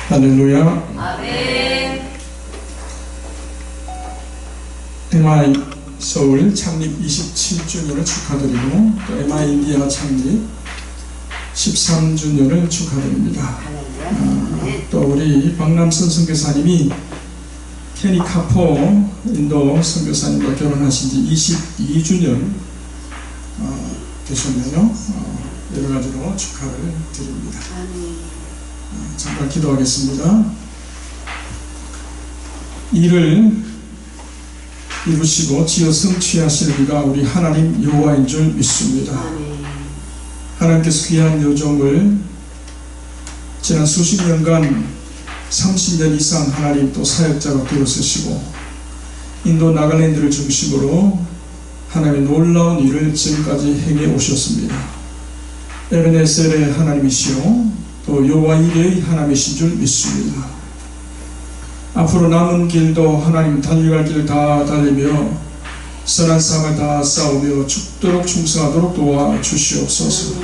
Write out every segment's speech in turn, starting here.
할렐루야. 아멘. MI 서울 창립 27주년을 축하드리고 또 MI 인디아 창립 13주년을 축하드립니다. 또 우리 박남선 선교사님이 케니 카포 인도 선교사님과 결혼하신 지 22주년 되셨네요. 여러 가지로 축하를 드립니다. 잠깐 기도하겠습니다. 일을 이루시고 지어 성취하실 이가 우리 하나님 여호와인 줄 믿습니다. 하나님께서 귀한 여종을 지난 수십 년간 30년 이상 하나님 또 사역자가 들어서시고 인도 나갈랜드를 중심으로 하나님의 놀라운 일을 지금까지 행해 오셨습니다. 에베네셀의 하나님이시오 또 여호와 이레의 하나님이신 줄 믿습니다. 앞으로 남은 길도 하나님 달려갈 길을 다 달리며 선한 삶을 다 싸우며 죽도록 충성하도록 도와주시옵소서.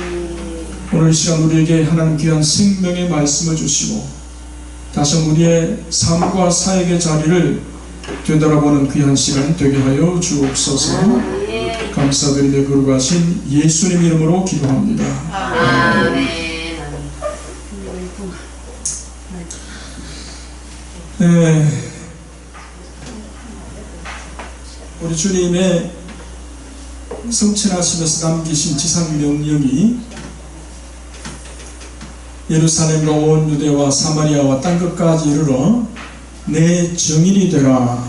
오늘 이 시간 우리에게 하나님 귀한 생명의 말씀을 주시고 다시 우리의 삶과 사역의 자리를 되돌아보는 귀한 시간 되게 하여 주옵소서. 감사드리며 거룩하신 예수님 이름으로 기도합니다. 아멘. 우리 주님의 성천하시면서 남기신 지상 명령이 예루살렘과 온 유대와 사마리아와 땅끝까지 이르러 내 증인이 되라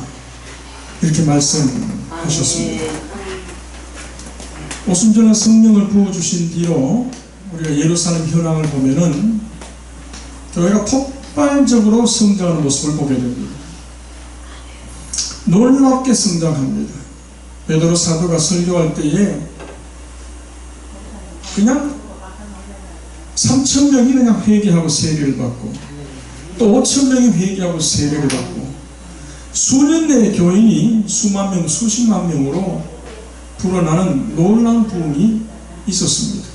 이렇게 말씀하셨습니다. 오순 전에 성령을 부어주신 뒤로 우리가 예루살렘 현황을 보면은 교회가 폭발적으로 성장하는 모습을 보게 됩니다. 놀랍게 성장합니다. 베드로 사도가 설교할 때에 그냥 3,000명이 그냥 회개하고 세례를 받고 또 5,000명이 회개하고 세례를 받고 수년 내에 교인이 수만 명, 수십만 명으로 불어나는 놀라운 부흥이 있었습니다.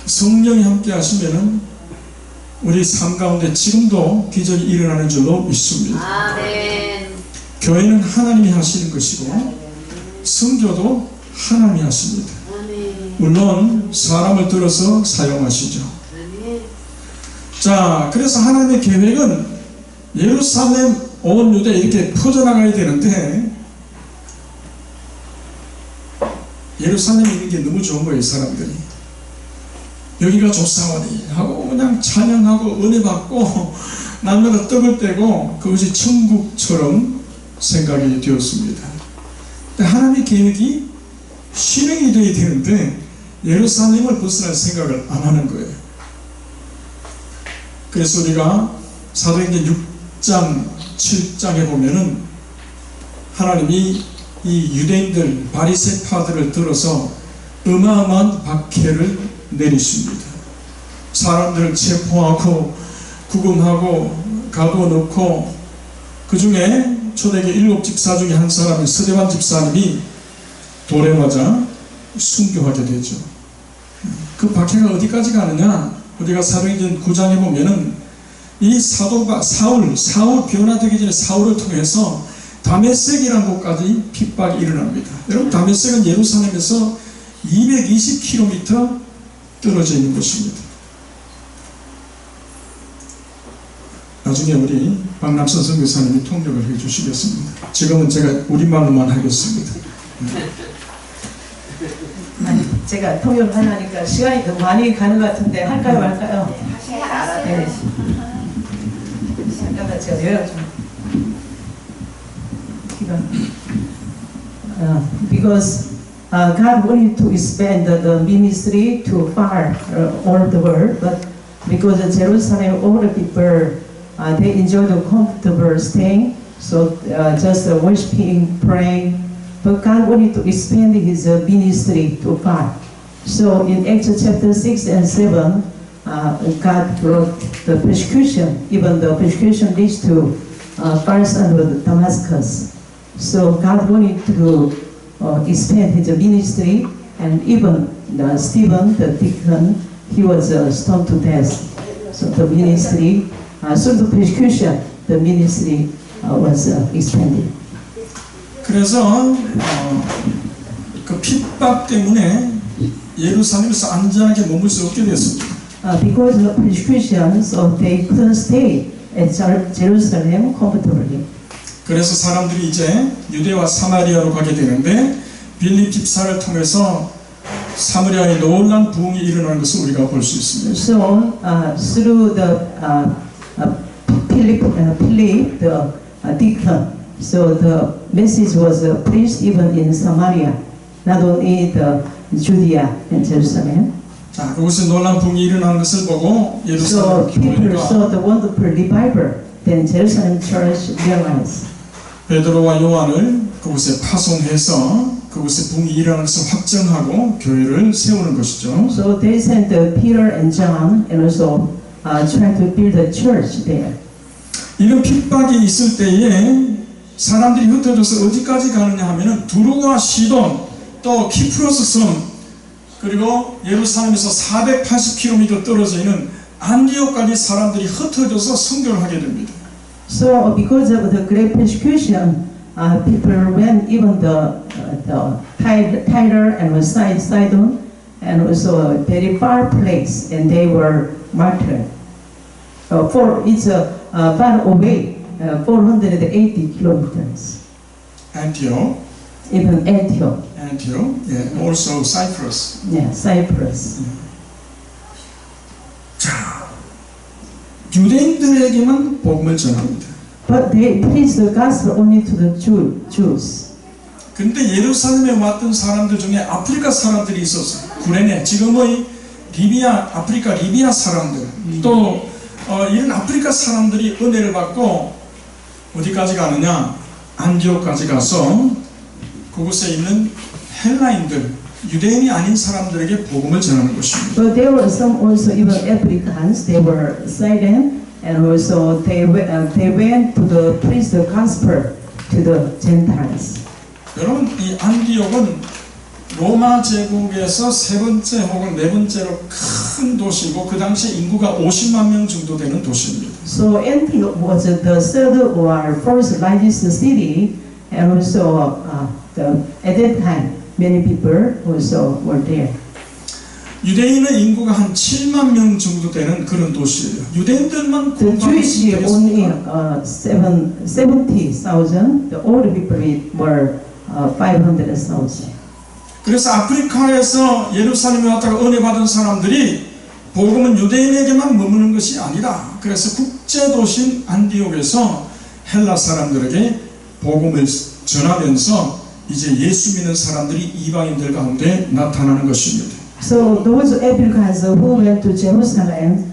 성령이 함께 하시면은 우리 삶 가운데 지금도 기적이 일어나는 줄로 믿습니다. 아멘. 교회는 하나님이 하시는 것이고 선교도 하나님이 하십니다. 아멘. 물론 사람을 들어서 사용하시죠. 아멘. 자, 그래서 하나님의 계획은 예루살렘 온 유대 이렇게 퍼져나가야 되는데 예루살렘에 있는 게 너무 좋은 거예요. 사람들이 여기가 조사원이 하고 그냥 찬양하고 은혜 받고 남녀가 떡을 떼고 그것이 천국처럼 생각이 되었습니다. 근데 하나님의 계획이 실행이 되어야 되는데 예루살렘을 벗어날 생각을 안 하는 거예요. 그래서 우리가 사도행전 6장 7장에 보면은 하나님이 이 유대인들 바리새파들을 들어서 어마어마한 박해를 내리십니다. 사람들을 체포하고 구금하고 가둬놓고 그 중에 초대교 7 집사 중에 한 사람인 스데반 집사님이 돌에 맞아 순교하게 되죠. 그 박해가 어디까지 가느냐? 우리가 사도행전 9장에 보면은 이 사도가 사울 변화되기 전에 사울을 통해서 다메섹이라는 곳까지 핍박이 일어납니다. 여러분 다메섹은 예루살렘에서 220km 떨어져 있는 곳입니다. 나중에 우리 박남선 선교사님이 통역을 해주시겠습니다. 지금은 제가 우리말로만 하겠습니다. 아니, 제가 통역을 하려니까 시간이 너무 많이 가는 것 같은데 할까요 말까요? 네. 잠깐만 제가 요약 좀. Because God wanted to expand the ministry to far all the world, but because Jerusalem, all the people they enjoy the comfortable staying, So just worshiping, praying. But God wanted to expand his ministry to far. So in Acts chapter 6 and 7, God brought the persecution. Even the persecution leads to far side of Damascus. So God wanted to expand his ministry, and even Stephen, the deacon, he was stoned to death. So the ministry, through the persecution, the ministry was expanded. 그래서 그 핍박 때문에 예루살렘에서 안전하게 머물 수 없게 됐습니다. Because of persecution, so they couldn't stay at Jerusalem comfortably. 그래서 사람들이 이제 유대와 사마리아로 가게 되는데 빌립 집사를 통해서 사마리아에 놀란 부흥이 일어나는 것을 우리가 볼 수 있습니다. So through the Philip, the deacon, so the message was preached even in Samaria, not only the Judea and Jerusalem. 자, 그곳에 놀란 부흥이 일어나는 것을 보고 So 예루살렘 people 교회가 saw the wonderful revival. Then Jerusalem church realized. 베드로와 요한을 그곳에 파송해서 그곳에 부흥이 일어나는 것을 확정하고 교회를 세우는 것이죠. So they sent Peter and John and also tried to build a church there. 이런 핍박이 있을 때에 사람들이 흩어져서 어디까지 가느냐 하면은 두루와 시돈 또 키프로스 섬 그리고 예루살렘에서 480km 떨어져 있는 안디옥까지 사람들이 흩어져서 선교를 하게 됩니다. So because of the great persecution, people went even the Tyre and Sidon and also a very far place, and they were martyred. It's far away, 480 kilometers. 안티옥, Even Antioch, yeah, also Cyprus. yeah, Cyprus. 자, 유대인들에게만 복음을 전합니다. But they preached the gospel only to the Jews. 근데 예루살렘에 왔던 사람들 중에 아프리카 사람들이 있었어요. 구레네, 지금의 아프리카 리비아 사람들, 또 이런 아프리카 사람들이 은혜를 받고 어디까지 가느냐? 안디옥까지 가서 그곳에 있는 헬라인들, 유대인이 아닌 사람들에게 복음을 전하는 것입니다. But there were some also even Africans. They were Syrian, and also they went to preach the gospel to the Gentiles. 여러분, 이 안디옥은 로마 제국에서 세 번째 혹은 네 번째로 큰 도시고 그 당시에 인구가 50만 명 정도 되는 도시입니다. So Antioch was the third or fourth largest city, and also at that time many people also were there. 유대인의 인구가 한 7만 명 정도 되는 그런 도시예요. 유대인들만 The Jewish only 70,000. The old people were 500,000. 그래서 아프리카에서 예루살렘에 왔다가 은혜 받은 사람들이 복음은 유대인에게만 머무는 것이 아니라 그래서 국제 도시인 안디옥에서 헬라 사람들에게 복음을 전하면서 이제 예수 믿는 사람들이 이방인들 가운데 나타나는 것입니다. So those Africans who went to Jerusalem,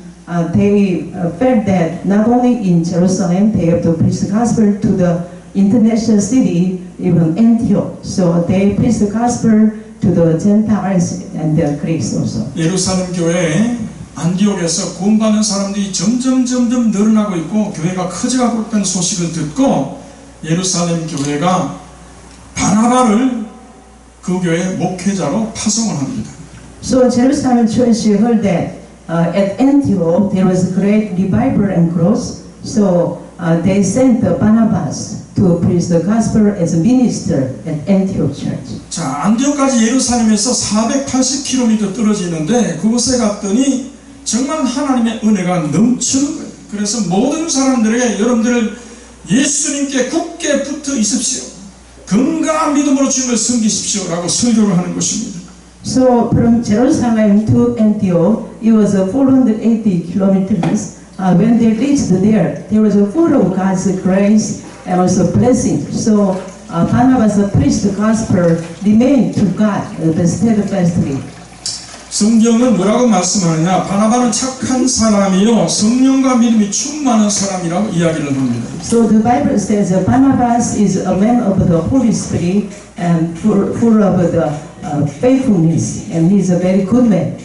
they felt that not only in Jerusalem they have to preach the gospel to the international city, even Antioch. So they preach the gospel to the Gentiles and the Greeks also. 예루살렘 교회에 안디옥에서 구원받는 사람들이 점점 늘어나고 있고 교회가 커져가고 있다는 소식을 듣고 예루살렘 교회가 바나바를 그 교회 목회자로 파송을 합니다. So Jerusalem church heard that at Antioch there was a great revival and growth. So they sent Barnabas to preach the gospel as a minister at Antioch church. 자, 안디옥까지 예루살렘에서 480km 떨어지는데 그곳에 갔더니 정말 하나님의 은혜가 넘치는 거예요. 그래서 모든 사람들에게 여러분들 예수님께 굳게 붙어 있으십시오. 건강한 믿음으로 주님을 섬기십시오. 라고 설교를 하는 것입니다. So from Jerusalem to Antioch, it was 480 kilometers. When they reached there was a full of God's grace and also blessing. So Barnabas preached the gospel, remained to God steadfastly. 성경은 뭐라고 말씀하느냐? 바나바는 착한 사람이요 성령과 믿음이 충만한 사람이라고 이야기를 합니다. So the Bible says that Barnabas is a man of the Holy Spirit and full of the faithfulness, and he is a very good man.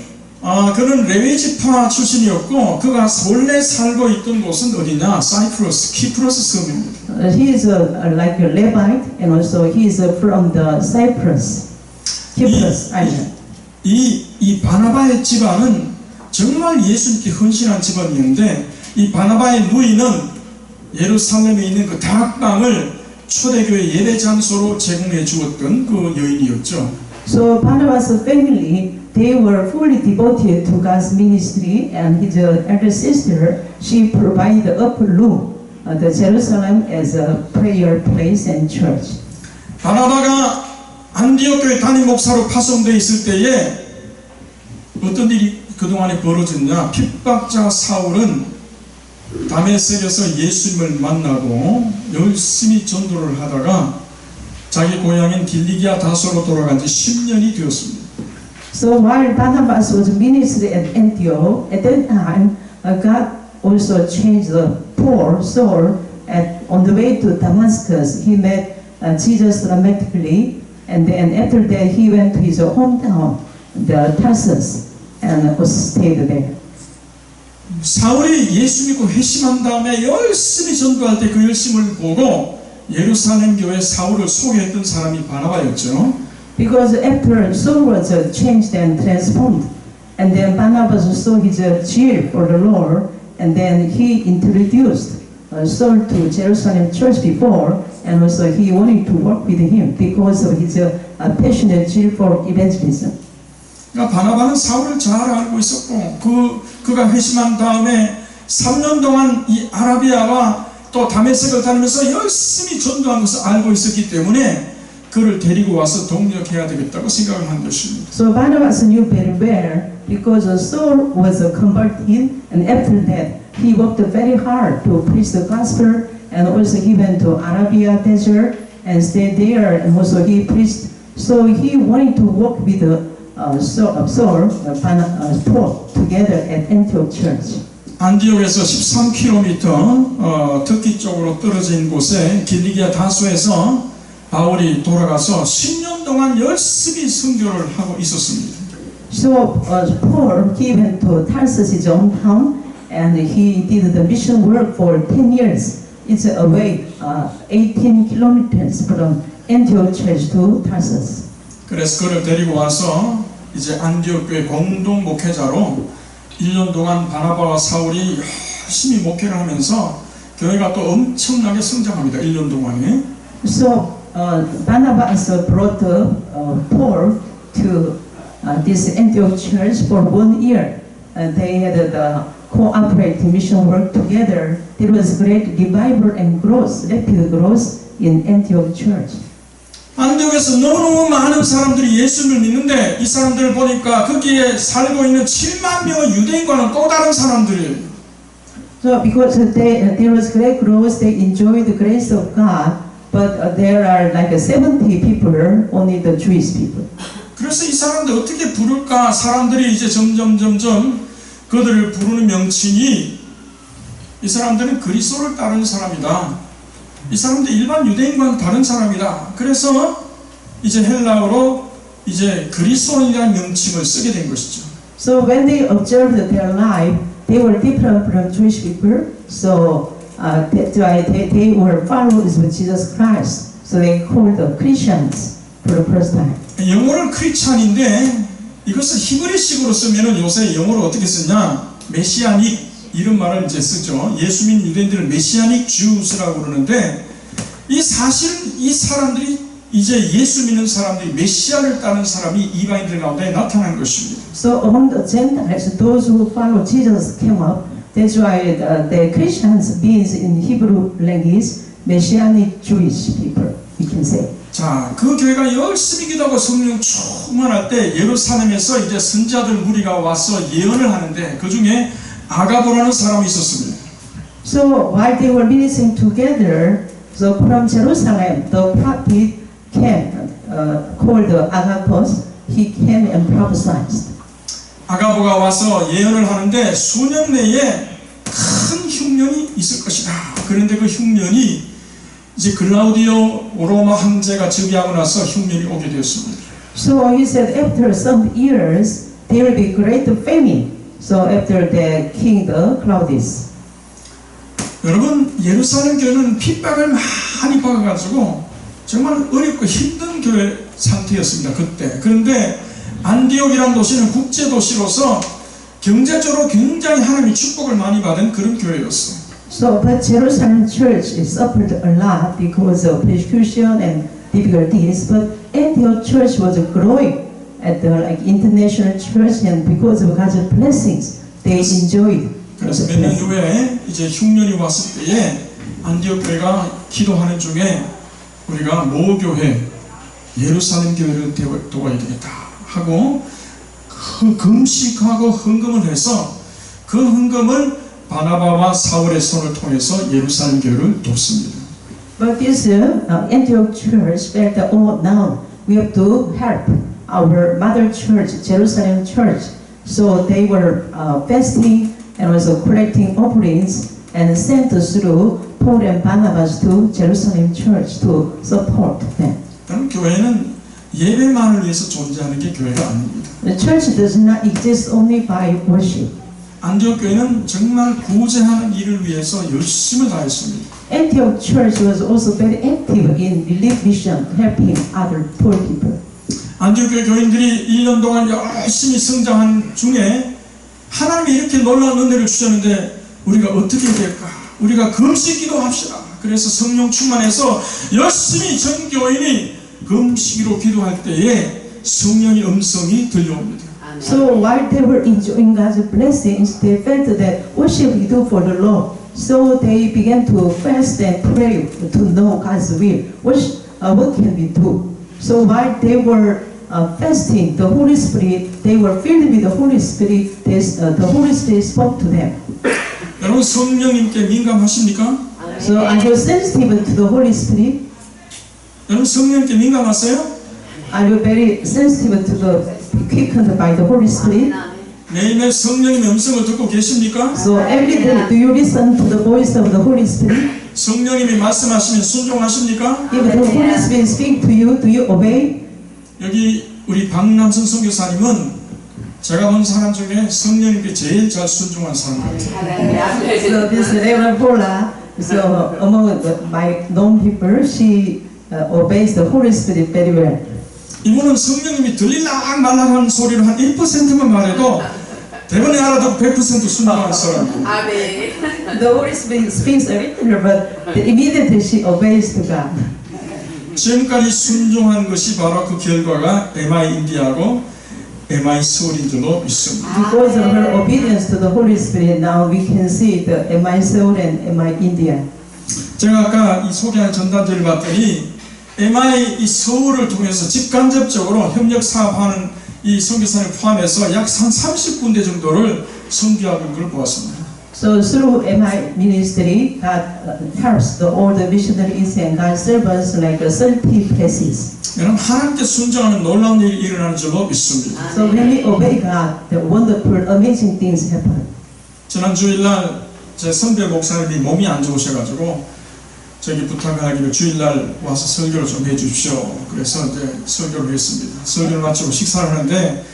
그는 레위 지파 출신이었고 그가 원래 살고 있던 곳은 어디냐? 사이프러스, 키프로스 섬입니다. He is like a Levite, and also he is from the Cyprus Island. 이 바나바의 집안은 정말 예수님께 헌신한 집안이었는데 이 바나바의 누이는 예루살렘에 있는 그 다락방을 초대교회 예배 장소로 제공해 주었던 그 여인이었죠. So Barnabas' family, they were fully devoted to God's ministry, and his elder sister, she provided the upper room, the Jerusalem, as a prayer place and church. 바나바가 안디옥 교회 담임 목사로 파송되어 있을 때에 어떤 일이 그동안에 벌어졌냐? 핍박자 사울은 다메섹에서 예수님을 만나고 열심히 전도를 하다가 자기 고향인 길리기아 다소로 돌아간 지 10년이 되었습니다. So while Barnabas was ministering at Antioch, at that time, God also changed the poor Saul on the way to Damascus. He met Jesus dramatically, and then after that he went to his hometown, the Tarsus, and stayed there. 사울이 예수 믿고 회심한 다음에 열심히 전도할 때 그 열심을 보고 예루살렘 교회 사울을 소개했던 사람이 바나바였죠. Because after Saul was changed and transformed, and then Barnabas saw his zeal for the Lord, and then he introduced Saul to Jerusalem church before, and also he wanted to work with him because of his passionate zeal for evangelism. 그러니까 바나바는 사울을 잘 알고 있었고 그가 회심한 다음에 3년 동안 이 아라비아와 또 다메섹을 다니면서 열심히 전도한 것을 알고 있었기 때문에 그를 데리고 와서 동력해야 되겠다고 생각을 한 것입니다. So Barnabas knew very well because Saul was converted, and after that he worked very hard to preach the gospel, and also he went to Arabia desert and stayed there, and also he preached. So he wanted to work with Saul, Paul together at Antioch Church. 안디옥에서 13km 터키 쪽으로 떨어진 곳에 길리기아 다소에서 바울이 돌아가서 10년 동안 열심히 선교를 하고 있었습니다. So Paul, he went to Tarsus, his hometown, and he did the mission work for 10 years. It's away 18 kilometers from Antioch Church to Tarsus. 그래서 그를 데리고 와서 이제 안디옥 교회 공동 목회자로 1년 동안 바나바와 사울이 열심히 목회를 하면서 교회가 또 엄청나게 성장합니다. 1년 동안에. So Barnabas brought Paul to this Antioch church for 1 year. They had the cooperative mission work together. There was great revival and growth, rapid growth in Antioch church. 안디옥에서 너무너무 많은 사람들이 예수를 믿는데 이 사람들을 보니까 거기에 살고 있는 7만 명의 유대인과는 또 다른 사람들이에요. So because there was great growth, they enjoyed the grace of God, but there are like 70 people, only the Jewish people. 그래서 이 사람들 어떻게 부를까? 사람들이 이제 점점 그들을 부르는 명칭이 이 사람들은 그리스도를 따르는 사람이다. 이 사람들 일반 유대인과는 다른 사람이다. 그래서 이제 헬라어로 이제 그리스도인이라는 명칭을 쓰게 된 것이죠. So when they observed their life, they were different from Jewish people. So that's why they were followers of Jesus Christ. So they called the Christians for the first time. 영어는 크리스찬인데 이것을 히브리식으로 쓰면은 요새 영어로 어떻게 쓰냐? 메시아닉 이런 말을 이제 쓰죠. 예수 믿는 유대인들은 메시아닉 주스라고 그러는데 이 사실은 이 사람들이 이제 예수 믿는 사람들이 메시아를 따르는 사람이 이방인들 가운데 나타난 것입니다. So among the Gentiles, those who follow Jesus came up. That's why the Christians means in Hebrew language Messianic Jewish people. We can say. 자, 그 교회가 열심히 기도하고 성령 충만할 때 예루살렘에서 이제 선지자들 무리가 와서 예언을 하는데 그 중에 아가보라는 사람이 있었습니다. So while they were ministering together, so from Jerusalem, the prophet came, called Agabus. He came and prophesied. 아가보가 와서 예언을 하는데 수년 내에 큰 흉년이 있을 것이다. 그런데 그 흉년이 이제 글라우디오 로마 황제가 즉위하고 나서 흉년이 오게 되었습니다. So he said after some years there will be great famine. So after the king Claudius. 여러분 예루살렘 교회는 핍박을 많이 받아가지고 정말 어렵고 힘든 교회 상태였습니다. 그때. 그런데 안디옥이라는 도시는 국제도시로서 경제적으로 굉장히 하나님의 축복을 많이 받은 그런 교회였어요. So but Jerusalem church suffered a lot because of persecution and difficulties. But Antioch church was growing at the international church, and because of God's blessings, they enjoyed. 그래서 몇 년 후에 이제 흉년이 왔을 때에 안디옥 교회가 기도하는 중에 우리가 모교회 예루살렘 교회를 도와야 되겠다 하고 금식하고 헌금을 해서 그 헌금을 바나바와 사울의 손을 통해서 예루살렘 교회를 돕습니다. But this Antioch church felt that now we have to help our mother church, Jerusalem church. So they were fasting and also collecting offerings and sent through Paul and Barnabas to Jerusalem church to support them. 교회는 예배만을 위해서 존재하는 게 교회가 아닙니다. The church does not exist only by worship. 안디옥 교회는 정말 구제하는 일을 위해서 열심을 다했습니다. Antioch church was also very active in relief mission, helping other poor people. 안디옥 교회 교인들이 1년 동안 열심히 성장한 중에 하나님이 이렇게 놀라운 은혜를 주셨는데 우리가 어떻게 될까? 우리가 금식 기도합시다. 그래서 성령 충만해서 열심히 전 교인이 금식으로 기도할 때에 성령의 음성이 들려옵니다. So while they were enjoying God's blessings, they felt that what should we do for the Lord? So they began to fast and pray to know God's will. What can we do? So while they were fasting, the Holy Spirit, they were filled with the Holy Spirit. The Holy Spirit spoke to them. 여러분 성령님께 민감하십니까? So are you sensitive to the Holy Spirit? 여러분 성령님께 민감하세요? Are you very sensitive to the quickened by the Holy Spirit? 매일매일 성령님의 음성을 듣고 계십니까? So every day, do you listen to the voice of the Holy Spirit? 성령님이 말씀하시면 순종하십니까? If the Holy Spirit speak to you obey? 여기 우리 박남선 선교사님은 제가 본 사람 중에 성령님께 제일 잘 순종한 사람 같아요. So this Reverend Paula, so among my known people, she obeys the Holy Spirit very well. 이분은 성령님이 들릴락 말락하는 소리를 한 1%만 말해도 대번에 알아듣고 100% 순종하는 사람이에요. The Holy Spirit speaks a little, but immediately she obeys to God. 지금까지 순종한 것이 바로 그 결과가 MI 인디아고 MI 서울인 줄로 믿습니다. Because of her obedience to the Holy Spirit, now we can see the MI Seoul and MI India. 제가 아까 이 소개한 전단지를 봤더니 MI 이 서울을 통해서 직간접적으로 협력 사업하는 이 선교사를 포함해서 약 30군데 정도를 선교하고 있는 걸 보았습니다. So through MI ministry, God helps all the missionaries and God's servants like 30 places. 여러분 하나님께 순종하는 놀라운 일이 일어나는 줄로 믿습니다. So when we obey God, the wonderful, amazing things happen. 지난 주일날 제 선배 목사님이 몸이 안 좋으셔가지고 저기 부탁을 하기를 주일날 와서 설교를 좀 해주십시오. 그래서 이제 설교를 했습니다. 설교를 마치고 식사를 하는데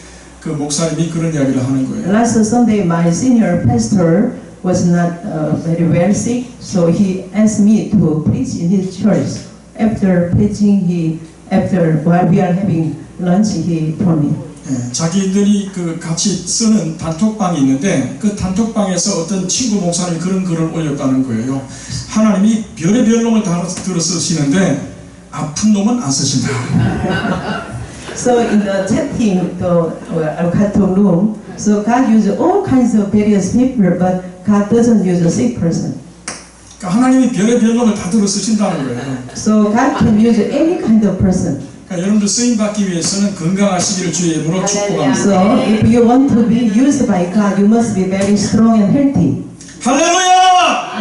그 목사님이 그런 이야기를 하는 거예요. Last Sunday, my senior pastor was not very well sick, so he asked me to preach in his church. After preaching, while we are having lunch, he told me. 자기들이 그 같이 쓰는 단톡방이 있는데 그 단톡방에서 어떤 친구 목사님이 그런 글을 올렸다는 거예요. 하나님이 별의 별 놈을 다 들어 쓰시는데 아픈 놈은 안 쓰신다. So in the chatting, the cartoon room, so God uses all kinds of various people, but God doesn't use a sick person. 그러니까 하나님이 별의 별 놈을 다 들어 쓰신다는 거예요. So God can use any kind of person. 그러니까 여러분들 쓰임 받기 위해서는 건강하시기를 주의 이름으로 축복합니다. So if you want to be used by God, you must be very strong and healthy. 할렐루야!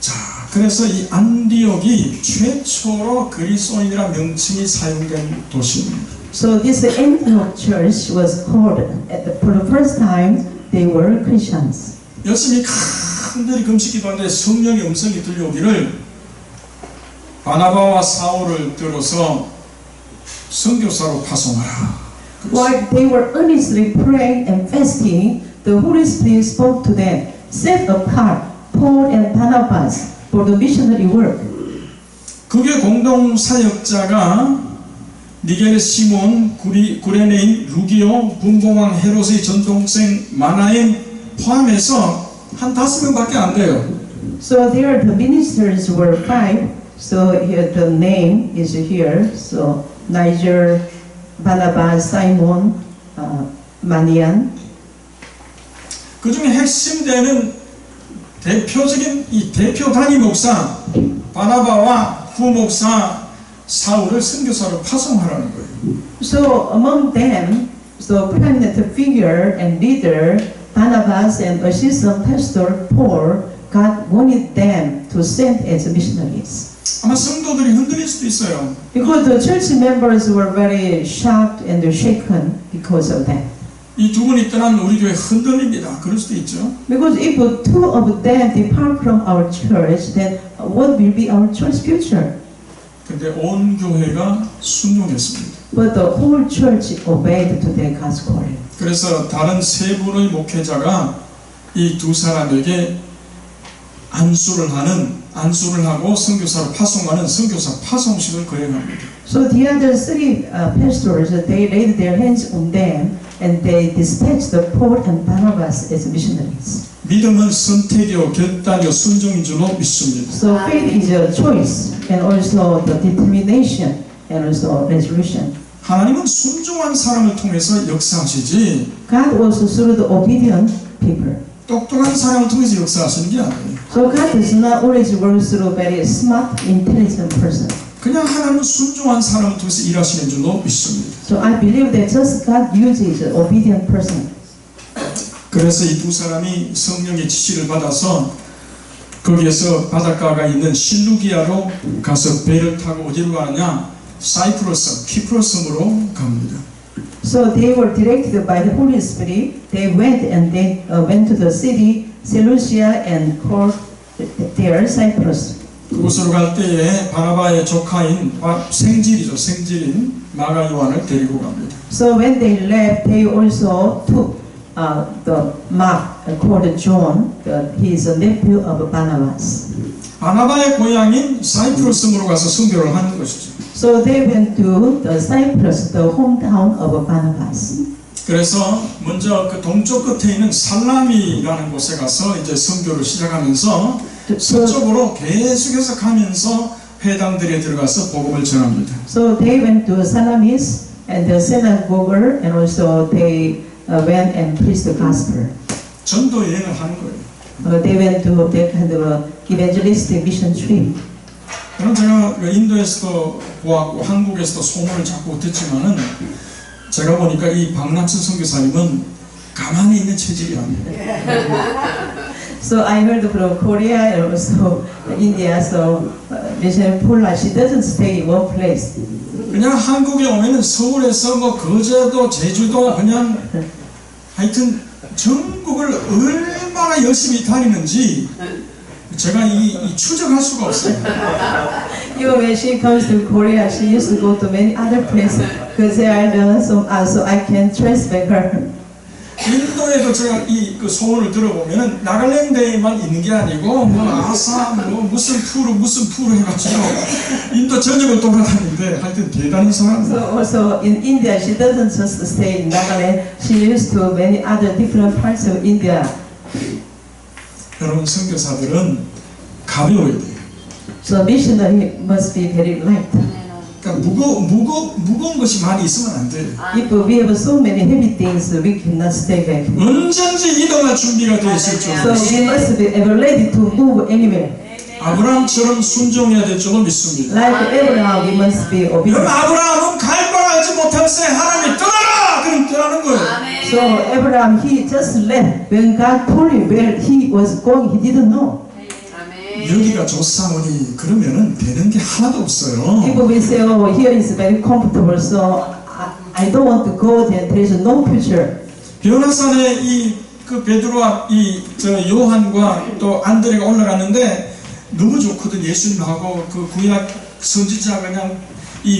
자, 그래서 이 안디옥이 최초로 그리스도인이라는 명칭이 사용된 도시입니다. So this Antioch church was called, for the first time, they were Christians. 열심히 간절히 금식기도하는데 성령의 음성이 들려오기를 바나바와 사울을 들어서 선교사로 파송하라. While they were earnestly praying and fasting, the Holy Spirit spoke to them, set apart Paul and Barnabas for the missionary work. 그게 공동 사역자가 니게르 시몬, 구레네인, 루기오, 분봉왕 헤롯의 전동생 마나엔 포함해서 한 5명밖에 안 돼요. So there the ministers were 5. So here the name is here. So Niger, Barnabas, Simon, Manian. 그 중에 핵심되는 대표적인 이 대표 단임 목사 바나바와 후목사 사울을 선교사로 파송하라는 거예요. So among them, so prominent figure and leader Barnabas and assistant pastor Paul, God wanted them to send as missionaries. 아마 성도들이 흔들릴 수도 있어요. Because the church members were very shocked and shaken because of that. 이 두 분이 떠난 우리 교회 흔들립니다. 그럴 수도 있죠. Because if two of them depart from our church, then what will be our church future? 근데 온 교회가 순종했습니다. But the whole church obeyed to their God's calling. 그래서 다른 세 분의 목회자가 이 두 사람에게 안수를 하고 선교사로 파송하는 선교사 파송식을 거행합니다. So the other 3 pastors, they laid their hands on them and they dispatched the Paul and Barnabas as missionaries. 믿음은 선택이요 결단이요 순종인 줄로 믿습니다. So faith is a choice and also the determination and also resolution. 하나님은 순종한 사람을 통해서 역사하시지 God also through the obedient people. 똑똑한 사람을 통해서 역사하시는 게 아니에요. So God does not always work through very smart, intelligent person. 그냥 하나님은 순종한 사람을 통해서 일하시는 줄로 믿습니다. So I believe that just God uses an obedient person. 그래서 이 두 사람이 성령의 지시를 받아서 거기에서 바닷가가 있는 실루기아로 가서 배를 타고 어디로 가느냐? 사이프러스, 키프로스으로 갑니다. So they were directed by the Holy Spirit. They went and they went to the city Seleucia and called there Cyprus. 그곳으로 갈 때에 바나바의 조카인 생질인 마가 요한을 데리고 갑니다. So when they left, they also took the Mark called John. He is a nephew of Barnabas. 바나바의 고향인 사이프러스으로 가서 선교를 하는 것이죠. So they went to the Cyprus, the hometown of Barnabas. 그래서 먼저 그 동쪽 끝에 있는 살라미라는 곳에 가서 이제 선교를 시작하면서 서쪽으로 계속해서 가면서 회당들에 들어가서 복음을 전합니다. So they went to Salamis and the synagogue, and also they went and preached the gospel. 전도 여행을 하는 거예요. They went to that kind of evangelistic mission trip. 그럼 제가 인도에서도 보았고 한국에서도 소문을 자꾸 듣지만은 제가 보니까 이 박남춘 선교사님은 가만히 있는 체질이 아니에요. So I heard from Korea and also India. So Missionary Paula, she doesn't stay in one place. 그냥 한국에 오면은 서울에서 뭐 거제도, 제주도 그냥 하여튼 전국을 얼마나 열심히 다니는지 제가 이 추적할 수가 없어요. Even when she comes to Korea, she used to go to many other places because there are some, so I can trace back her. 인도에도 제가 그 소문을 들어보면은 나갈랜드에만 있는 게 아니고 뭐 아삼 뭐 무슨 프로 해가지고 인도 전역을 돌아다니는데 하여튼 대단한 사람이에요. So also in India, she doesn't just stay in Nagaland. She used to many other different parts of India. 여러분 선교사들은 가벼워야 돼요. So missionary must be very light. 그러니까 무거운 것이 많이 있으면 안 돼요. If we have so many heavy things, we cannot stay back. 언제든지 이동할 준비가 되어 있을 줄. So we must be ever ready to move anywhere. 아브라함처럼 순종해야 될 줄로 믿습니다. Like Abraham, we must be 여러분 obedient. 아브라함은 갈 걸 알지 못했을 때 하나님이 떠나라! 그럼 떠나는 거예요. So Abraham, he just left. When God told him where he was going, he didn't know. 여기가 좋사오니 그러면은 되는 게 하나도 없어요. If we say, oh, here is very comfortable, so I don't want to go there, there is no future. 변화산에 그 베드로와 저 요한과 또 안드레가 올라갔는데 너무 좋거든. 예수님하고 그 구약 선지자가 그냥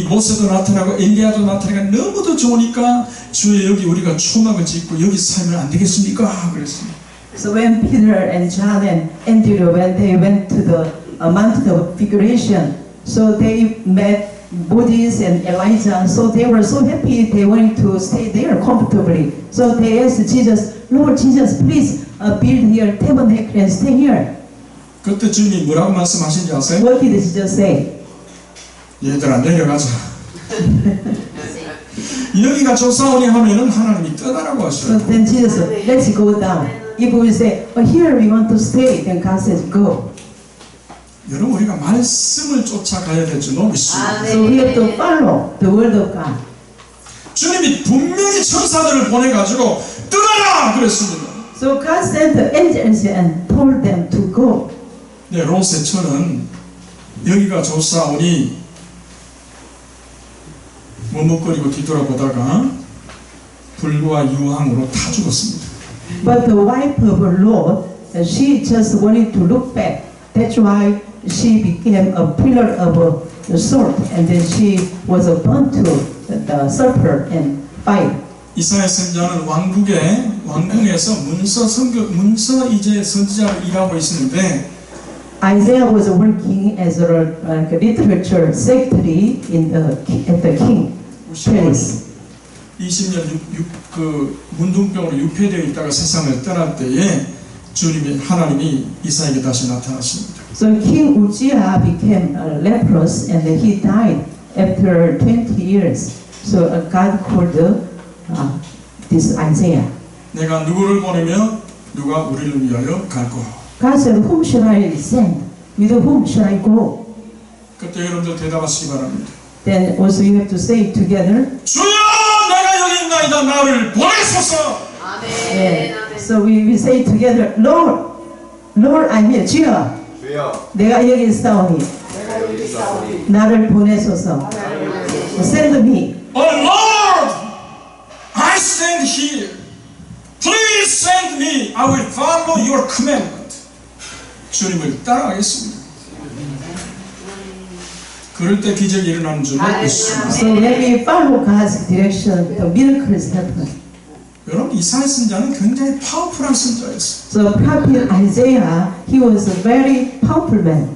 모세도 나타나고 엘리야도 나타나니까 너무도 좋으니까 주여 여기 우리가 초막을 짓고 여기 살면 안 되겠습니까? 그랬습니다. So when Peter and John and Andrew, when they went to the Mount of Figuration, so they met Moses and Elijah, so they were so happy they wanted to stay there comfortably. So they asked Jesus, Lord Jesus, please build here tabernacle and stay here. 그때 주님이 뭐라고 말씀하신지 아세요? What did Jesus say? 얘들아 내려가자. 여기가 좋사오니 하면은 하나님이 떠나라고 So 하셔요. then Jesus said, let's go down. If we say, oh, here we want to stay, then God says, go. 여러분 우리가 말씀을 쫓아가야 될 줄 믿습니다. So we have to follow the word of God. 주님이 분명히 천사들을 보내가지고 떠나라 그랬습니다. So God sent the angels and told them to go. 네, 롯의 처는 여기가 좋사오니 머뭇거리고 뒤돌아보다가 불과 유황으로 타 죽었습니다. But the wife of Lot, she just wanted to look back. That's why she became a pillar of salt, and then she was burnt to the sulfur and fire. 이사야 선지자는 왕궁에서 문서 이제 선지자로 일하고 있었는데 Isaiah was working as a literature secretary at the king palace. 20년 그 문둥병으로 유폐되어 있다가 세상을 떠날 때에 하나님이 이사야에게 다시 나타나십니다. So King Uzziah became leprous and he died after 20 years. So God called this Isaiah. 내가 누구를 보내며 누가 우리를 위하여 갈고. God said, whom shall I send? With whom shall I go? 그때 여러분들 대답하시기 바랍니다. Then also you have to say together. 주여 내가 여기 있나이다 나를 보내소서. Yeah. So we say together, Lord, Lord, I'm here. 주여, 내가 여기 있사오니 나를 보내소서. Send me. Oh Lord, I stand here. Please send me. I will follow your commandment. 주님을 따라가겠습니다. 그럴 때 기적이 일어나는 줄 믿습니다. So when we follow God's direction, the miracles happen. 여러분 이사야 선지자는 굉장히 파워풀한 선지자였어요. So prophet Isaiah, he was a very powerful man.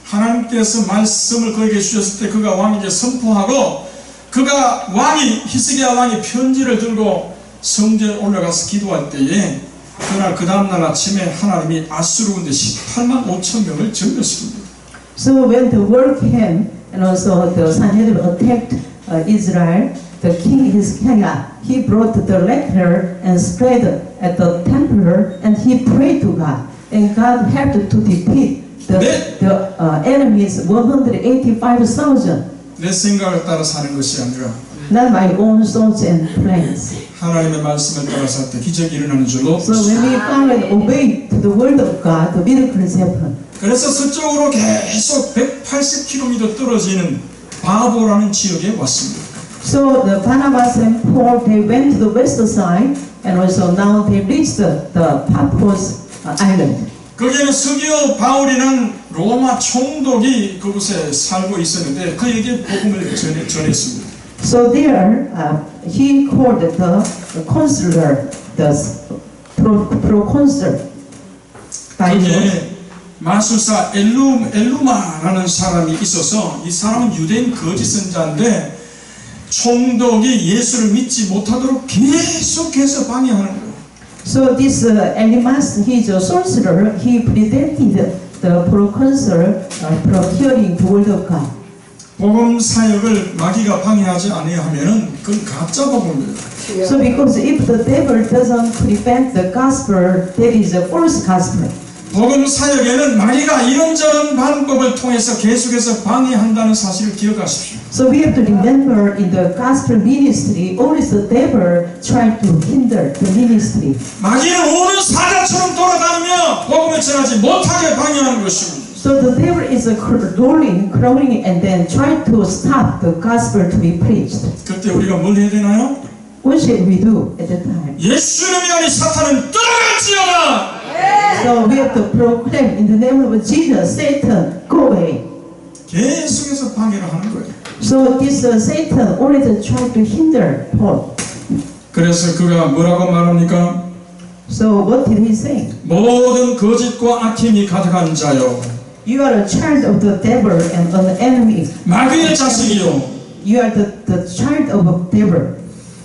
하나님께서 말씀을 그에게 주셨을 때 그가 왕에게 선포하고 그가 히스기야 왕이 편지를 들고 성전에 올라가서 기도할 때에 그날 그 다음날 아침에 하나님이 아수르 군대 18만 5천 명을 전멸시킵니다. So when the word came and also the Sanhedrin attacked Israel, the king Hezekiah, he brought the letter and spread at the temple and he prayed to God. And God helped to defeat the enemies 185,000. 내 생각을 따라 사는 것이 아니라 Not my own thoughts and plans. 하나님의 말씀을 따라 살 때 기적이 일어나는 줄로. So when we follow and obey to the word of God, the miracles happen. 그래서 서쪽으로 계속 180km 떨어지는 바보라는 지역에 왔습니다. So the Barnabas and Paul, they went to the west side, and also now they reached the Paphos island. 거기에는 서기오 바울이는 로마 총독이 그곳에 살고 있었는데 그에게 복음을 전했습니다. So there, he called the consular, the proconsul. 거기에 마술사 엘루마라는 사람이 있어서 이 사람은 유대인 거짓 선자인데 총독이 예수를 믿지 못하도록 계속해서 방해하는 거예요. So this Elimas, he is a sorcerer. He prevented the proconsul from hearing the word of God. 복음 사역을 마귀가 방해하지 아니하면은 그건 가짜 복음이에요. So because if the devil doesn't prevent the gospel, that is a false gospel. 복음 사역에는 마귀가 이런저런 방법을 통해서 계속해서 방해한다는 사실을 기억하십시오. So we have to remember in the gospel ministry, always the devil tried to hinder the ministry. 마귀는 오는 사자처럼 돌아다니며 복음을 전하지 못하게 방해하는 것입니다. So the devil is rolling, crawling, and then trying to stop the gospel to be preached. 그때 우리가 뭘 해야 되나요? What should we do at that time? 예수님이 아닌 사탄은 떠나갈지어다. So we have to proclaim in the name of Jesus, Satan, go away. 계속해서 방해를 하는 거예요. So this Satan always tried to hinder Paul. 그래서 그가 뭐라고 말합니까? So what did he say? 모든 거짓과 악힘이 가득한 자요, You are a child of the devil and an enemy. 마귀의 자식이요, You are the child of a devil.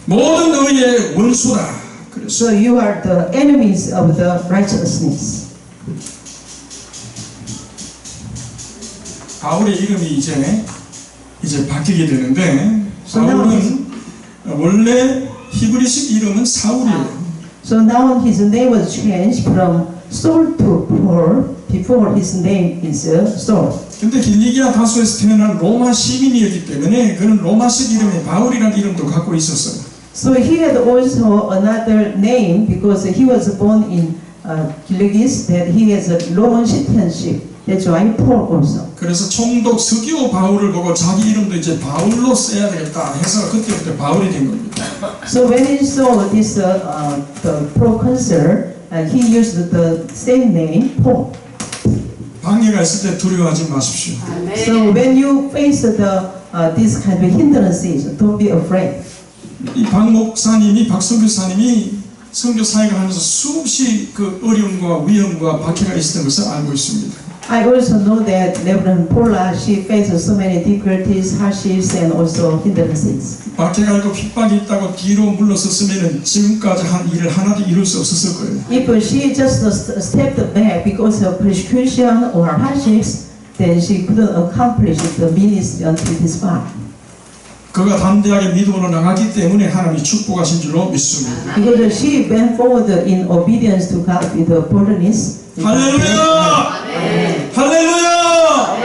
모든 의의 원수다. 그래서 So you are the enemies of the righteousness. 바울의 이름이 이제 바뀌게 되는데, 바울은 원래 히브리식 이름은 사울이에요. So now his name was changed from Saul to Paul. Before his name is Saul. 근데 길리기아 다소에서 태어난 로마 시민이었기 때문에 그는 로마식 이름의 바울이라는 이름도 갖고 있었어요. So he had also another name because he was born in Gilgis, that he has a Roman citizenship. That's why Paul also. 그래서 총독 스기오 바울을 보고 자기 이름도 이제 바울로 써야 되겠다 해서 그때부터 바울이 된 겁니다. So when he saw this the proconsul, he used the same name, Paul. 방해가 있을 때 두려워하지 마십시오. So when you face this kind of hindrances, don't be afraid. 이 박 목사님이, 박 선교사님이 선교 사역을 하면서 수없이 그 어려움과 위험과 박해가 있었던 것을 알고 있습니다. I also know that Reverend Paula, she faced so many difficulties, hardships, and also hindrances. 박해가 있고 핍박이 있다고 뒤로 물러섰으면 지금까지 한 일을 하나도 이룰 수 없었을 거예요. If she just stepped back because of persecution or hardships, then she couldn't accomplish the ministry until this far. 그가 담대하게 믿음으로 나갔기 때문에 하나님이 축복하신 줄로 믿습니다. Because she went forward in obedience to God with boldness. 할렐루야! 할렐루야!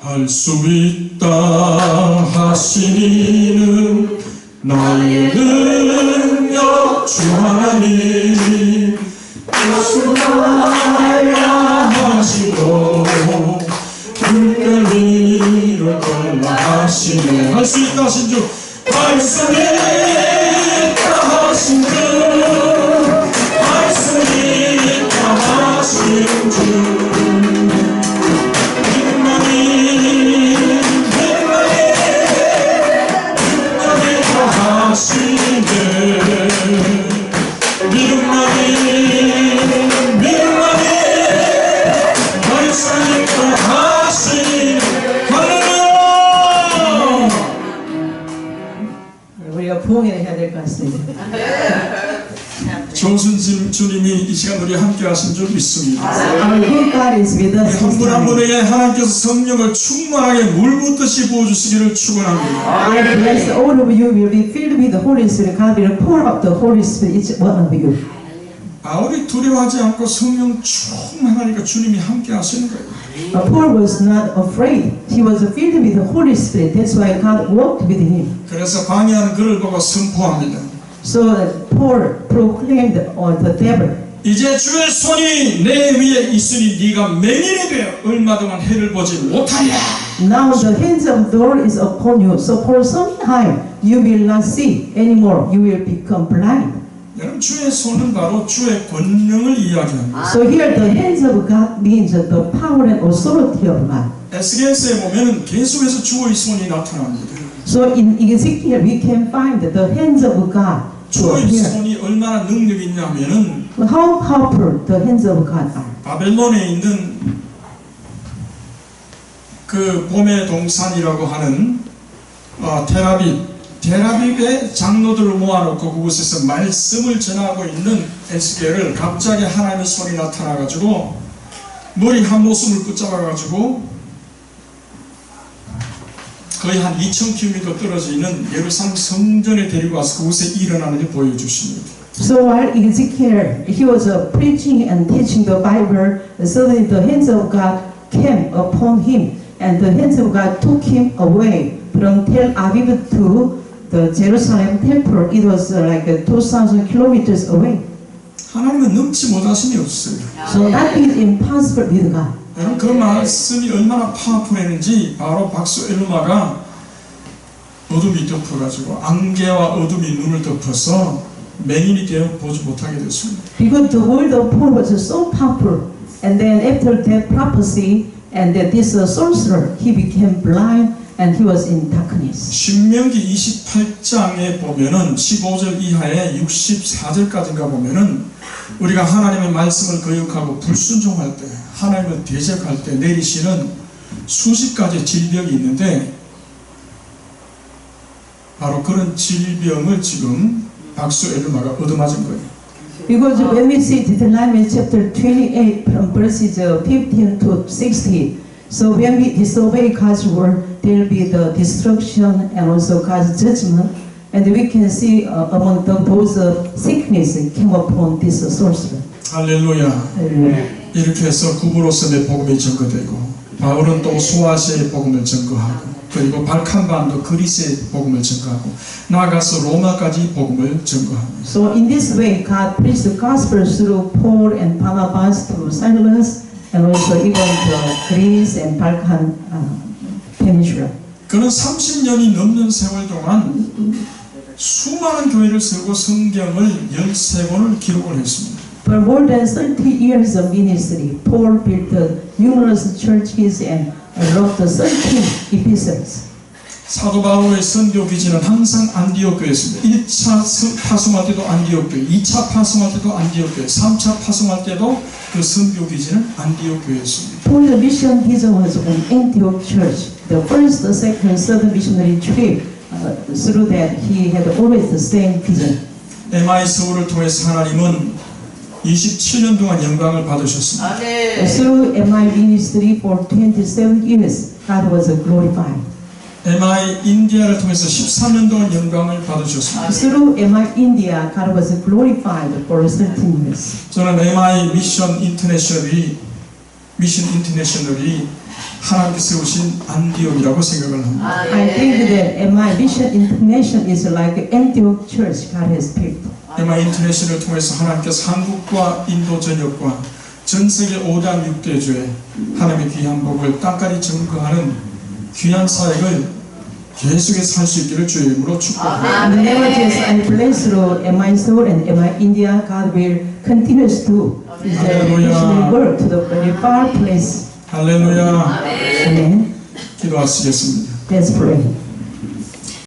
할 수 있다 하시니는 나의 능력 주 하나님 예수나야 하시고 불멸리를 걸라 하시네. 할 수 있다 하신 주, 할 수 있다 하신 주, 할 수 있다 하신 주, 믿음만이 다 하시네. 믿음만이 할 수 있다 하시네. 우리가 부흥회를 해야 될 것 같습니다. 조순 주님이 이 시간 우리 함께 하신 줄 믿습니다. Our good God is with us. 한 분 한 분에게 하나님께서 성령을 충만하게 물 붓듯이 부어주시기를 축원합니다. I bless all of you will be filled with the Holy Spirit. God will pour out the Holy Spirit each one of you. 바울이 두려워하지 않고 성령 충만하니까 주님이 함께 하시는 거예요. Paul was not afraid. He was filled with the Holy Spirit. That's why God walked with him. 그래서 방해하는 그를 보고 선포합니다. So Paul proclaimed on the devil. 이제 주의 손이 내 위에 있으니 네가 맹인이 되어 얼마 동안 해를 보지 못하리라. Now the hands of the Lord is upon you. So for some time you will not see anymore. You will become blind. 여러분, 주의 손은 바로 주의 권능을 이야기합니다. So here the hands of God means the power and authority of God. 에스겔서에 보면은 계속해서 주의 손이 나타납니다. So in Ezekiel we can find the hands of God to 주의 appear. 손이 얼마나 능력이 있냐면은 How powerful the hands of God are. 바벨론에 있는 그 봄의 동산이라고 하는 텔아비브의 장로들을 모아놓고 그곳에서 말씀을 전하고 있는 에스겔을 갑자기 하나님의 손이 나타나가지고 머리 한 모습을 붙잡아가지고 거의 한 2,000km 떨어져 있는 예루살렘 성전에 데리고 와서 그곳에 일어나는 일 보여주십니다. So while Ezekiel he was preaching and teaching the Bible, suddenly the hands of God came upon him, and the hands of God took him away from Tel Aviv to the Jerusalem temple. It was like 2,000 kilometers away. 하나님은 넘지 못하심이 없어요. So nothing is impossible with God. 여러분 그 말씀이 얼마나 파워풀했는지 바로 박수 엘루마가 어둠이 덮어가지고 안개와 어둠이 눈을 덮어서 맹인이 되어 보지 못하게 됐습니다. Because the word of Paul was so powerful, and then after that prophecy, and that this sorcerer, he became blind and he was in darkness. 신명기 28장에 보면은 15절 이하에 64절까지인가 보면은 우리가 하나님의 말씀을 거역하고 불순종할 때, 하나님을 대적할 때 내리시는 수십 가지 질병이 있는데 바로 그런 질병을 지금 박수 엘루마가 얻어맞은 거예요. Because when we see Deuteronomy chapter 28 from verses 15 to 60, so when we disobey God's word, there will be the destruction and also God's judgment, and we can see among those sickness came upon this sorcerer. 할렐루야. 이렇게 해서 구브로섬의 복음이 전거되고 바울은 또 소아시아의 복음을 전거하고 그리고 발칸반도 그리스의 복음을 전거하고 나아가서 로마까지 복음을 전거합니다. So in this way, God preached the gospel through Paul and Barnabas, through Silas, and also even to Greece and Balkan Peninsula. 그는 30년이 넘는 세월 동안 수많은 교회를 세우고 성경을 13권을 기록을 했습니다. For more than 30 years of ministry, Paul built numerous churches and wrote 13 epistles. 사도 바울의 선교 기지는 항상 안디옥 교회였습니다. 1차 파송할 때도 안디옥 교회, 2차 파송할 때도 안디옥 교회, 3차 파송할 때도 그 선교 기지는 안디옥 교회였습니다. Paul's mission vision was on Antioch Church. The first, the second, third missionary trip, through that he had always the same vision. MI 서울을 통해서 하나님은 27년 동안 영광을 받으셨습니다. Through MI ministry for 27 years, God was glorified. MI 인디아를 통해서 13년 동안 영광을 받으셨습니다. Through MI India, God was glorified for 13 years. 저는 MI 미션 인터내셔널이 하나님께 세우신 안디옥이라고 생각을 합니다. I think that MI Mission International is like Antioch Church God has built. MI 인터내셔널을 통해서 하나님께서 한국과 인도 전역과 전 세계 5장 6대주에 하나님의 귀한 복을 땅까지 증거하는 귀한 사역을 계속해서 할 수 있기를 주의 이름으로 축복합니다. And nevertheless, I bless through MI Seoul and MI India, God will continue to His missionary work to the very far place. 할렐루야. Amen. 기도하시겠습니다. Let's pray.